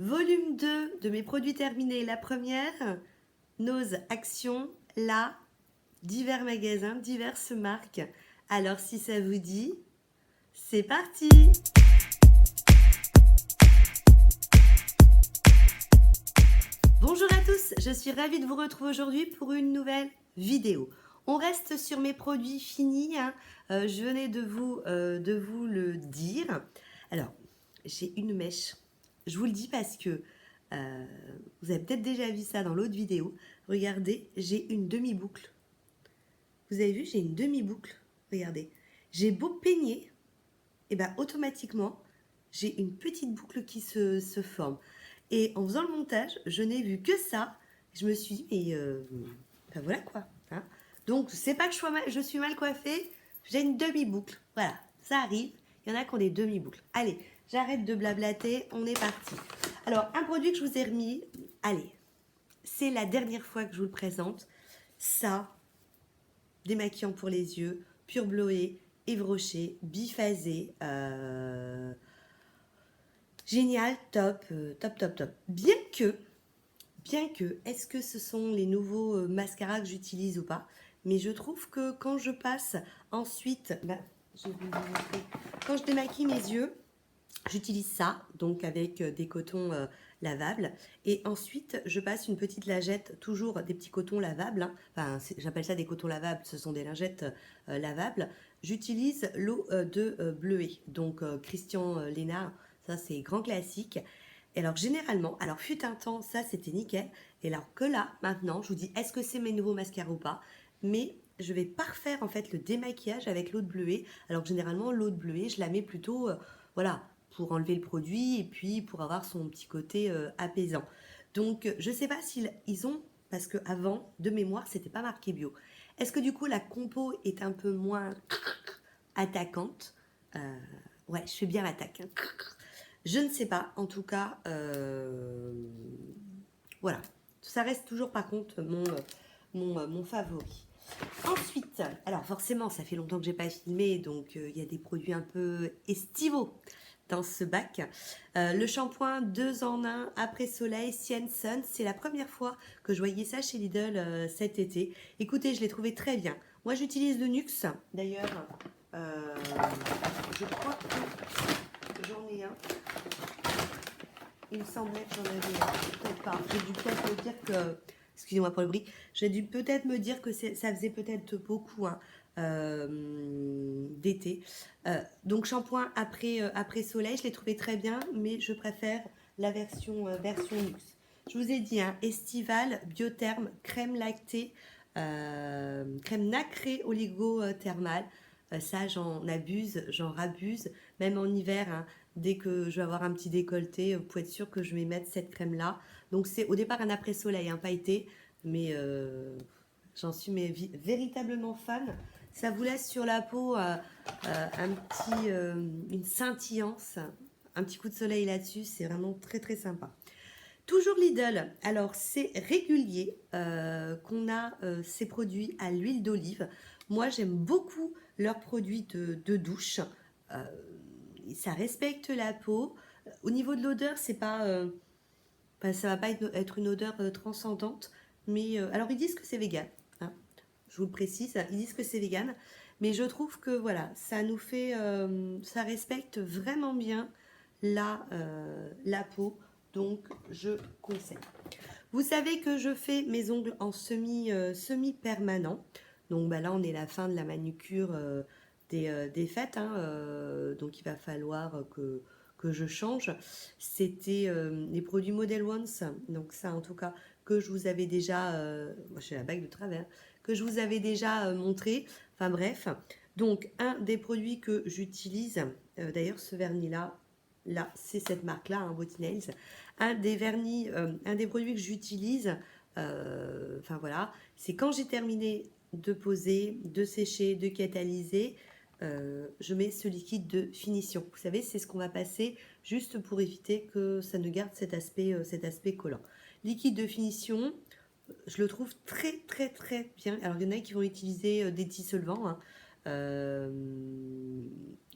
Volume 2 de mes produits terminés. La première, Nose Action, là, divers magasins, diverses marques. Alors si ça vous dit, c'est parti! Bonjour à tous, je suis ravie de vous retrouver aujourd'hui pour une nouvelle vidéo. On reste sur mes produits finis, hein. Je venais de vous le dire. Alors, j'ai une mèche. Je vous le dis parce que vous avez peut-être déjà vu ça dans l'autre vidéo. Regardez, j'ai une demi-boucle. Vous avez vu, j'ai une demi-boucle. Regardez. J'ai beau peigner, et ben automatiquement, j'ai une petite boucle qui se forme. Et en faisant le montage, je n'ai vu que ça. Je me suis dit, mais ben voilà quoi. Hein. Donc, c'est pas que je suis mal coiffée, j'ai une demi-boucle. Voilà, ça arrive. Il y en a qui ont des demi-boucles. Allez, j'arrête de blablater, on est parti. Alors, un produit que je vous ai remis, allez, c'est la dernière fois que je vous le présente. Ça, démaquillant pour les yeux, Pure Bleuet, Yves Rocher, biphasé, génial, top, top, top, top. Bien que, est-ce que ce sont les nouveaux mascaras que j'utilise ou pas? Mais je trouve que quand je passe ensuite, je vais vous montrer. Quand je démaquille mes yeux, j'utilise ça, donc avec des cotons lavables. Et ensuite, je passe une petite lingette, toujours des petits cotons lavables. Hein. Enfin, j'appelle ça des cotons lavables, ce sont des lingettes lavables. J'utilise l'eau de Bleuet, donc Christian Lénard, ça c'est grand classique. Et alors généralement, alors fut un temps, ça c'était nickel. Et alors que là, maintenant, je vous dis, est-ce que c'est mes nouveaux mascaras ou pas? Mais je vais pas refaire en fait le démaquillage avec l'eau de Bleuet. Alors que généralement, l'eau de Bleuet, je la mets plutôt, voilà, pour enlever le produit et puis pour avoir son petit côté apaisant. Donc je sais pas s'ils ont, parce qu'avant, de mémoire, c'était pas marqué bio. Est-ce que du coup la compo est un peu moins attaquante? Ouais, je fais bien l'attaque. Hein. Je ne sais pas, en tout cas, voilà. Ça reste toujours par contre mon favori. Ensuite, alors forcément, ça fait longtemps que j'ai pas filmé, donc il y a des produits un peu estivaux dans ce bac. Le shampoing 2 en 1 après soleil Cien Sun, c'est la première fois que je voyais ça chez Lidl cet été. Écoutez, je l'ai trouvé très bien. Moi, j'utilise le Nuxe. D'ailleurs, je crois que j'en ai un. Il me semblait que j'en avais un. Peut-être pas. J'ai dû peut-être me dire que... Excusez-moi pour le bruit. J'ai dû peut-être me dire que ça faisait peut-être beaucoup hein, d'été. Donc shampoing après soleil, je l'ai trouvé très bien, mais je préfère la version luxe. Je vous ai dit, hein, estival, biotherme, crème lactée, crème nacrée oligo-thermale. Ça, j'en abuse, j'en rabuse, même en hiver. Hein, dès que je vais avoir un petit décolleté, vous pouvez être sûr que je vais mettre cette crème-là. Donc c'est au départ un après-soleil, hein, pas été, mais j'en suis véritablement fan. Ça vous laisse sur la peau une scintillance, un petit coup de soleil là-dessus, c'est vraiment très très sympa. Toujours Lidl, alors c'est régulier qu'on a ces produits à l'huile d'olive. Moi j'aime beaucoup leurs produits de douche. Euh, Ça respecte la peau. Au niveau de l'odeur, c'est pas, ça va pas être une odeur transcendante, mais alors ils disent que c'est vegan. Hein, je vous le précise, ils disent que c'est vegan, mais je trouve que voilà, ça nous fait, ça respecte vraiment bien la peau, donc je conseille. Vous savez que je fais mes ongles en semi permanent. Donc bah, là, on est à la fin de la manucure des fêtes. Hein, donc il va falloir que je change. C'était les produits Model Ones. Donc ça, en tout cas, que je vous avais déjà... moi, j'ai la bague de travers. Que je vous avais déjà montré. Enfin bref. Donc, un des produits que j'utilise, d'ailleurs, ce vernis-là, là, c'est cette marque-là, hein, Bottinails. Un des vernis, un des produits que j'utilise, enfin voilà, c'est quand j'ai terminé de poser, de sécher, de catalyser, je mets ce liquide de finition. Vous savez, c'est ce qu'on va passer juste pour éviter que ça ne garde cet aspect collant. Liquide de finition, je le trouve très très très bien. Alors il y en a qui vont utiliser des dissolvants. Hein.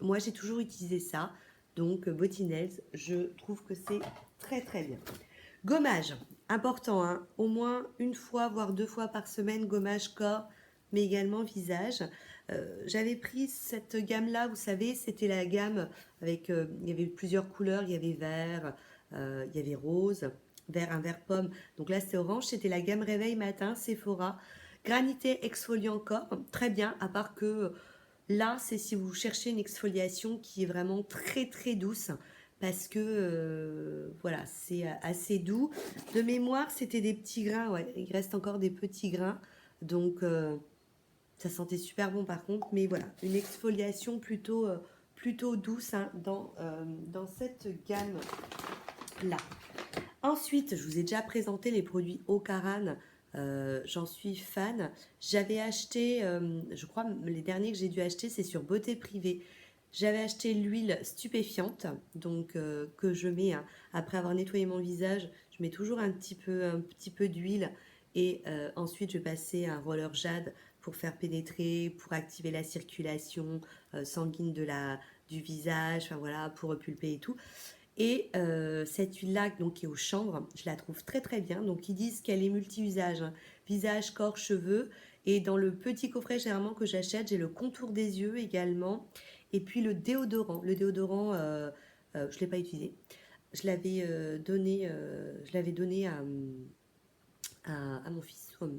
Moi j'ai toujours utilisé ça. Donc Bottinails, je trouve que c'est très très bien. Gommage, important, hein, au moins une fois, voire 2 fois par semaine, gommage corps, mais également visage. J'avais pris cette gamme-là, vous savez, c'était la gamme avec, il y avait plusieurs couleurs, il y avait vert, il y avait rose, vert, un vert pomme. Donc là, c'était orange, c'était la gamme réveil matin, Sephora. Granité exfoliant corps, très bien, à part que là, c'est si vous cherchez une exfoliation qui est vraiment très très douce, parce que voilà, c'est assez doux. De mémoire, c'était des petits grains, ouais, il reste encore des petits grains, donc ça sentait super bon par contre, mais voilà, une exfoliation plutôt douce, hein, dans cette gamme-là. Ensuite, je vous ai déjà présenté les produits Ocaran. J'en suis fan. J'avais acheté, je crois, les derniers que j'ai dû acheter, c'est sur Beauté Privée. J'avais acheté l'huile stupéfiante, donc que je mets, hein, après avoir nettoyé mon visage. Je mets toujours un petit peu d'huile et ensuite je vais passer un roller jade pour faire pénétrer, pour activer la circulation sanguine du visage, enfin voilà, pour repulper et tout. Et cette huile-là, donc qui est au chanvre, je la trouve très très bien. Donc ils disent qu'elle est multi-usage, hein, visage, corps, cheveux. Et dans le petit coffret généralement que j'achète, j'ai le contour des yeux également. Et puis le déodorant. Le déodorant, je ne l'ai pas utilisé. Je l'avais donné à mon fils. Enfin,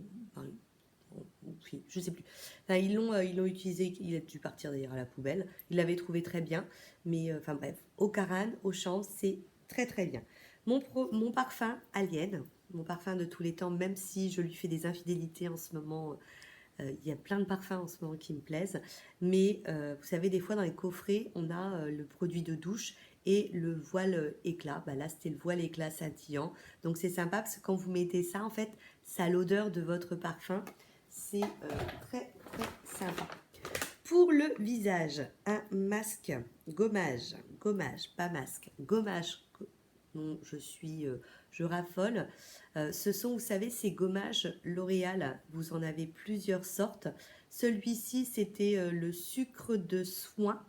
oui, je sais plus. Enfin, ils l'ont utilisé, il a dû partir d'ailleurs à la poubelle. Il l'avait trouvé très bien, mais enfin bref, au Caran, au champ, c'est très très bien. Mon parfum Alien, mon parfum de tous les temps, même si je lui fais des infidélités en ce moment, il y a plein de parfums en ce moment qui me plaisent, mais vous savez, des fois dans les coffrets, on a le produit de douche et le voile éclat. Bah là, c'était le voile éclat scintillant. Donc c'est sympa parce que quand vous mettez ça, en fait, ça a l'odeur de votre parfum. C'est très très sympa. Pour le visage, un masque gommage, pas masque, gommage. Non, je raffole. Ce sont, vous savez, ces gommages L'Oréal. Vous en avez plusieurs sortes. Celui-ci, c'était le sucre de soin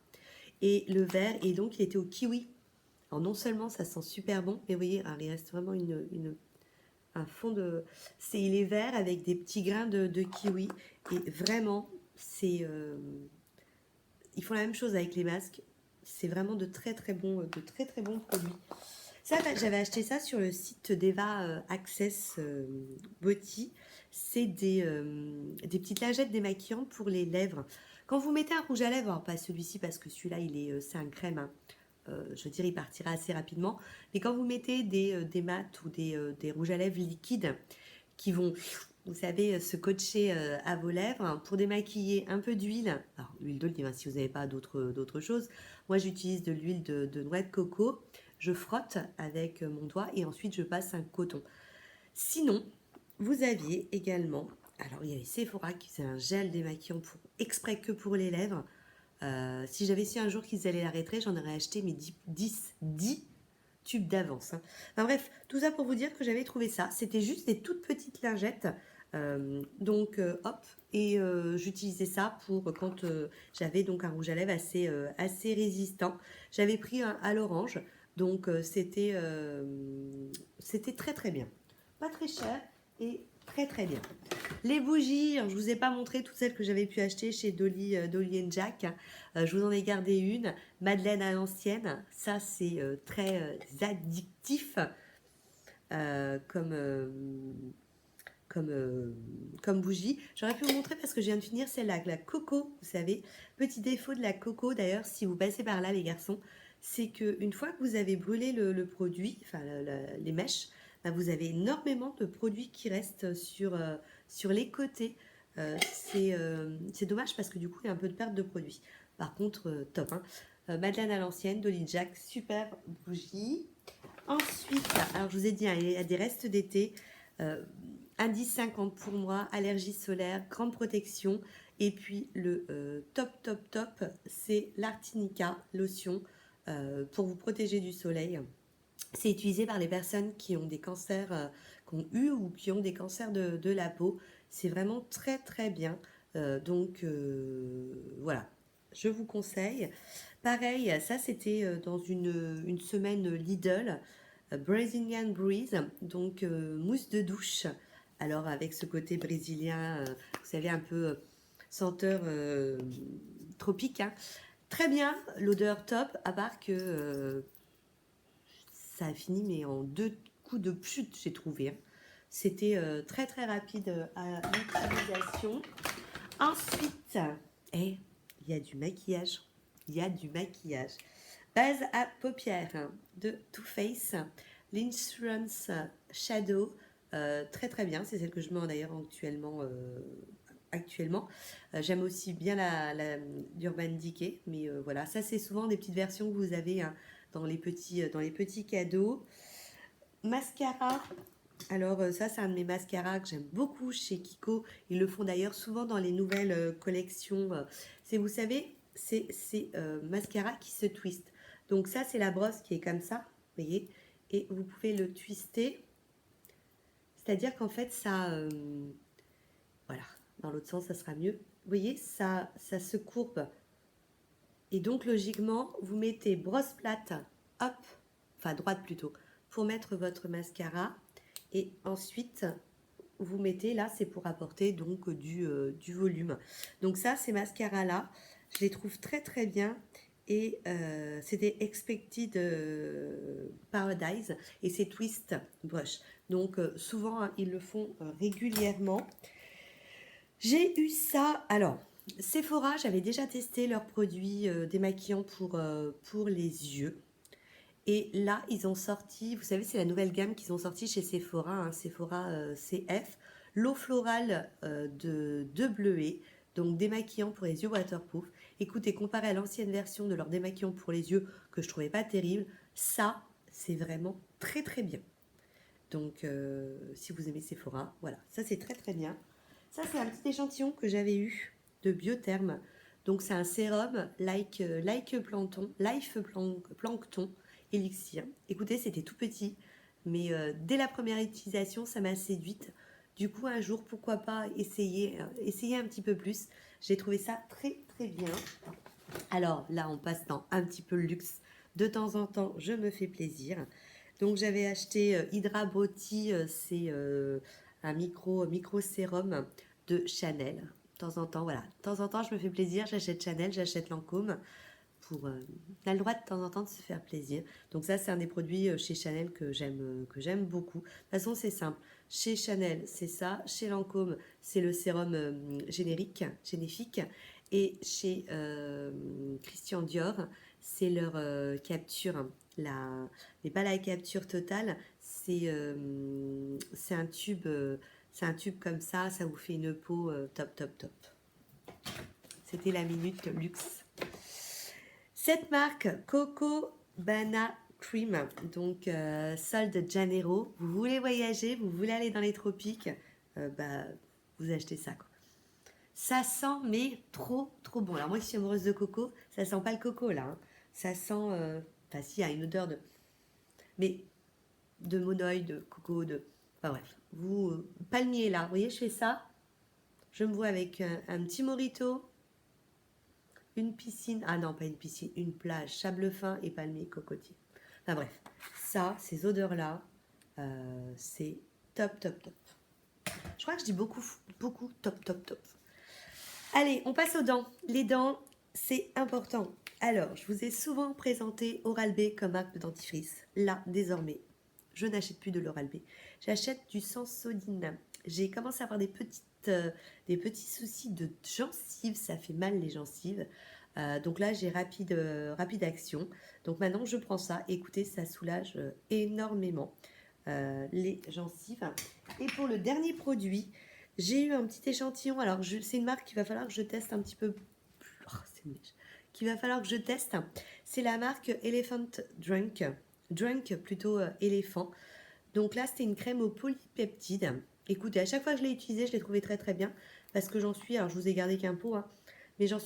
et le vert, et donc il était au kiwi. Alors non seulement ça sent super bon, mais vous voyez, il reste vraiment un fond de... Il est vert avec des petits grains de kiwi. Et vraiment, ils font la même chose avec les masques. C'est vraiment de très très bons produits. Ça, j'avais acheté ça sur le site d'Eva Access Beauty. C'est des petites lingettes démaquillantes pour les lèvres. Quand vous mettez un rouge à lèvres, alors pas celui-ci parce que celui-là, c'est un crème, hein, je veux dire, il partira assez rapidement. Mais quand vous mettez des mats ou des rouges à lèvres liquides qui vont, vous savez, se coacher à vos lèvres, hein, pour démaquiller, un peu d'huile. Alors, l'huile d'olive, hein, si vous n'avez pas d'autres choses. Moi, j'utilise de l'huile de noix de coco. Je frotte avec mon doigt et ensuite je passe un coton. Sinon, vous aviez également, alors il y avait Sephora qui faisait un gel démaquillant exprès que pour les lèvres. Si j'avais su un jour qu'ils allaient l'arrêter, j'en aurais acheté mes 10 tubes d'avance, hein. Enfin bref, tout ça pour vous dire que j'avais trouvé ça. C'était juste des toutes petites lingettes. Donc hop, et j'utilisais ça pour quand j'avais donc un rouge à lèvres assez résistant. J'avais pris un à l'orange, donc c'était très très bien. Pas très cher et très très bien. Les bougies, alors, je vous ai pas montré toutes celles que j'avais pu acheter chez Dolly Jack. Je vous en ai gardé une, Madeleine à l'ancienne. Ça, c'est très addictif comme bougie. J'aurais pu vous montrer parce que je viens de finir celle-là, la coco, vous savez. Petit défaut de la coco, d'ailleurs, si vous passez par là, les garçons, c'est qu'une fois que vous avez brûlé le produit, enfin les mèches, bah, vous avez énormément de produits qui restent sur les côtés. C'est dommage parce que du coup, il y a un peu de perte de produit. Par contre, top, hein. Madeleine à l'ancienne, Dolly Jack, super bougie. Ensuite, alors je vous ai dit, hein, il y a des restes d'été. Indice 50 pour moi, allergie solaire, grande protection. Et puis le top, c'est l'Artinica lotion pour vous protéger du soleil. C'est utilisé par les personnes qui ont des cancers, qui ont eu ou qui ont des cancers de la peau. C'est vraiment très très bien. Donc voilà, je vous conseille. Pareil, ça c'était dans une semaine Lidl. Brazilian Breeze, donc mousse de douche. Alors avec ce côté brésilien, vous savez, un peu senteur tropique, hein. Très bien, l'odeur top, à part que ça a fini, mais en 2 coups de chute, j'ai trouvé, hein. C'était très très rapide à l'utilisation. Ensuite, il y a du maquillage. Il y a du maquillage. Base à paupières, hein, de Too Faced, l'Insurance Shadow. Très très bien, c'est celle que je mets d'ailleurs actuellement. J'aime aussi bien l'Urban Decay, mais voilà, ça c'est souvent des petites versions que vous avez, hein, dans les petits cadeaux. Mascara. Alors ça c'est un de mes mascaras que j'aime beaucoup chez Kiko. Ils le font d'ailleurs souvent dans les nouvelles collections. C'est, vous savez, c'est mascara qui se twist. Donc ça c'est la brosse qui est comme ça, vous voyez, et vous pouvez le twister. C'est-à-dire qu'en fait ça, voilà, dans l'autre sens ça sera mieux. Vous voyez, ça se courbe. Et donc logiquement, vous mettez brosse plate, hop, enfin droite plutôt, pour mettre votre mascara. Et ensuite, vous mettez, là, c'est pour apporter donc du volume. Donc ça, ces mascaras-là, je les trouve très très bien. Et c'est des Expected Paradise et c'est Twist Brush. Donc souvent, hein, ils le font régulièrement. J'ai eu ça, alors, Sephora, j'avais déjà testé leurs produits démaquillants pour les yeux. Et là, ils ont sorti, vous savez, c'est la nouvelle gamme qu'ils ont sorti chez Sephora, hein, Sephora CF, l'eau florale de Bleuet, donc démaquillant pour les yeux waterproof. Écoutez, comparé à l'ancienne version de leur démaquillant pour les yeux, que je trouvais pas terrible, ça, c'est vraiment très très bien. Donc, si vous aimez Sephora, voilà, ça c'est très très bien. Ça, c'est un petit échantillon que j'avais eu de Biotherm. Donc, c'est un sérum Plancton Elixir. Écoutez, c'était tout petit, mais dès la première utilisation, ça m'a séduite. Du coup, un jour, pourquoi pas essayer un petit peu plus. J'ai trouvé ça très très bien. Alors là, on passe dans un petit peu le luxe. De temps en temps, je me fais plaisir. Donc, j'avais acheté Hydra Body, c'est un micro sérum de Chanel. De temps en temps, voilà. De temps en temps, je me fais plaisir. J'achète Chanel, j'achète Lancôme. On a le droit de temps en temps de se faire plaisir. Donc ça, c'est un des produits chez Chanel que j'aime beaucoup. De toute façon, c'est simple. Chez Chanel, c'est ça. Chez Lancôme, c'est le sérum généfique. Et chez Christian Dior, c'est leur capture. Mais pas la capture totale. C'est un tube. C'est un tube comme ça. Ça vous fait une peau top, top, top. C'était la minute luxe. Cette marque, Coco Bana Cream, donc Sol de Janeiro. Vous voulez voyager, vous voulez aller dans les tropiques, vous achetez ça, quoi. Ça sent, mais trop, trop bon. Alors moi, je suis amoureuse de coco, ça sent pas le coco, là, hein. Ça sent, enfin si, il y a une odeur mais de monoï, de coco, enfin bref. Palmier, là, vous voyez, je fais ça. Je me vois avec un petit mojito, une piscine, ah non, pas une piscine, une plage, sable fin et palmier cocotier. Enfin bref, ça, ces odeurs-là, c'est top, top, top. Je crois que je dis beaucoup, beaucoup top, top, top. Allez, on passe aux dents. Les dents, c'est important. Alors, je vous ai souvent présenté Oral-B comme marque de dentifrice. Là, désormais, je n'achète plus de l'Oral-B. J'achète du Sensodyne. J'ai commencé à avoir des petits soucis de gencives. Ça fait mal les gencives. Donc là, j'ai rapide action. Donc maintenant, je prends ça. Écoutez, ça soulage énormément les gencives. Et pour le dernier produit, j'ai eu un petit échantillon. Alors, c'est une marque qu'il va falloir que je teste un petit peu. Qu'il va falloir que je teste. C'est la marque Elephant Drunk. Drunk plutôt éléphant. Donc là, c'était une crème aux polypeptides. Écoutez, à chaque fois que je l'ai utilisée, je l'ai trouvée très très bien. Parce que j'en suis, alors je vous ai gardé qu'un pot, hein, mais j'en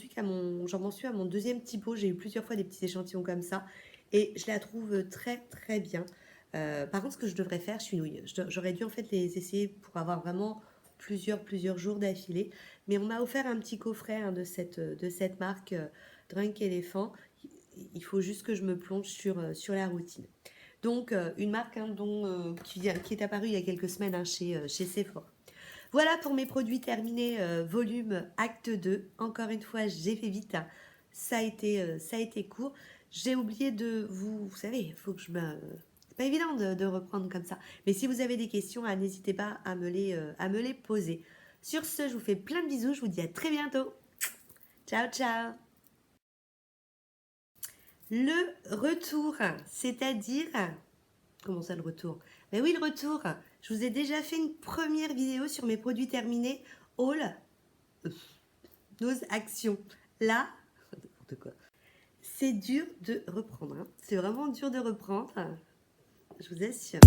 m'en suis à mon deuxième petit pot. J'ai eu plusieurs fois des petits échantillons comme ça. Et je la trouve très très bien. Par contre, ce que je devrais faire, je suis nouille. J'aurais dû en fait les essayer pour avoir vraiment plusieurs jours d'affilée. Mais on m'a offert un petit coffret, hein, de cette marque Drunk Elephant. Il faut juste que je me plonge sur la routine. Donc, une marque hein, qui est apparue il y a quelques semaines hein, chez Sephora. Voilà pour mes produits terminés, volume acte 2. Encore une fois, j'ai fait vite, hein. Ça a été court. J'ai oublié de vous savez, il faut que je me... C'est pas évident de reprendre comme ça. Mais si vous avez des questions, ah, n'hésitez pas à me les poser. Sur ce, je vous fais plein de bisous. Je vous dis à très bientôt. Ciao, ciao. Le retour, c'est-à-dire... Comment ça, le retour? Ben oui, le retour. Je vous ai déjà fait une première vidéo sur mes produits terminés. Haul, nos actions. Là, n'importe quoi. C'est dur de reprendre, hein. C'est vraiment dur de reprendre. Je vous assure.